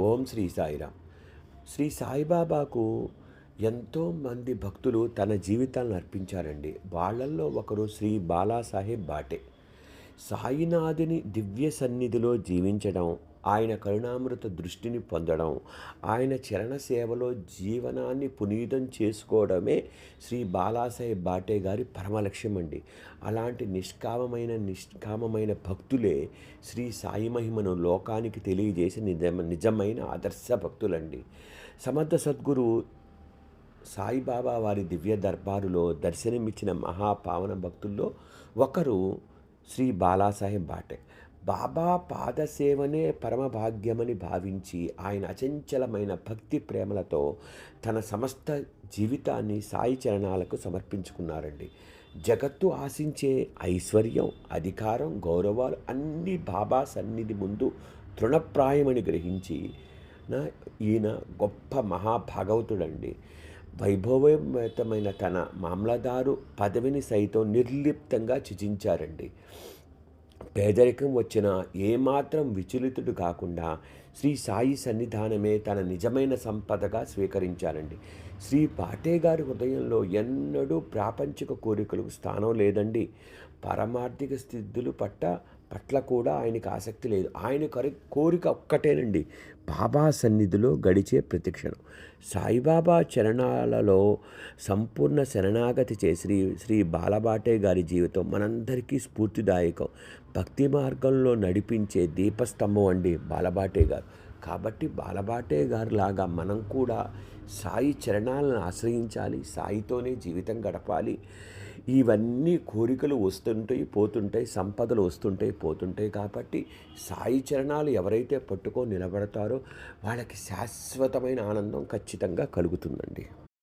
ఓం శ్రీ సాయిరామ్. శ్రీ సాయిబాబాకు ఎంతోమంది భక్తులు తన జీవితాలను అర్పించారండి. వాళ్ళల్లో ఒకరు శ్రీ బాలాసాహెబ్ బాటే. సాయినాథుని దివ్య సన్నిధిలో జీవించడం, ఆయన కరుణామృత దృష్టిని పొందడం, ఆయన చరణ సేవలో జీవనాన్ని పునీతం చేసుకోవడమే శ్రీ బాలాసాహెబ్ బాటే గారి పరమ లక్ష్యం అండి. అలాంటి నిష్కామమైన భక్తులే శ్రీ సాయి మహిమను లోకానికి తెలియజేసి నిజమైన ఆదర్శ భక్తులండి. సమర్థ సద్గురు సాయిబాబా వారి దివ్య దర్బారులో దర్శనమిచ్చిన మహాపావన భక్తుల్లో ఒకరు శ్రీ బాలాసాహెబ్ బాటే. బాబా పాదసేవనే పరమభాగ్యమని భావించి ఆయన అచంచలమైన భక్తి ప్రేమలతో తన సమస్త జీవితాన్ని సాయి చరణాలకు సమర్పించుకున్నారండి. జగత్తు ఆశించే ఐశ్వర్యం, అధికారం, గౌరవాలు అన్నీ బాబా సన్నిధి ముందు తృణప్రాయమని గ్రహించి ఈయన గొప్ప మహాభాగవతుడండి. వైభవోపేతమైన తన మామలదారు పదవిని సైతం నిర్లిప్తంగా త్యజించారండి. పేదరికం వచ్చినా ఏమాత్రం విచలితుడు కాకుండా శ్రీ సాయి సన్నిధానమే తన నిజమైన సంపదగా స్వీకరించారండి. శ్రీ పాటే గారి హృదయంలో ఎన్నడూ ప్రాపంచిక కోరికలకు స్థానం లేదండి. పారమార్థిక స్థితులు పట్ల కూడా ఆయనకు ఆసక్తి లేదు. ఆయన కోరిక ఒక్కటేనండి, బాబా సన్నిధిలో గడిచే ప్రతిక్షణం. సాయిబాబా చరణాలలో సంపూర్ణ శరణాగతి చేసి శ్రీ బాలబాటే గారి జీవితం మనందరికీ స్ఫూర్తిదాయకం. భక్తి మార్గంలో నడిపించే దీపస్తంభం అండి బాలబాటే గారు. కాబట్టి బాలబాటే గారు లాగా మనం కూడా సాయి చరణాలను ఆశ్రయించాలి, సాయితోనే జీవితం గడపాలి. ఇవన్నీ కోరికలు వస్తుంటాయి పోతుంటాయి, సంపదలు వస్తుంటాయి పోతుంటాయి. కాబట్టి సాయి చరణాలు ఎవరైతే పట్టుకొని నిలబడతారో వాళ్ళకి శాశ్వతమైన ఆనందం ఖచ్చితంగా కలుగుతుందండి.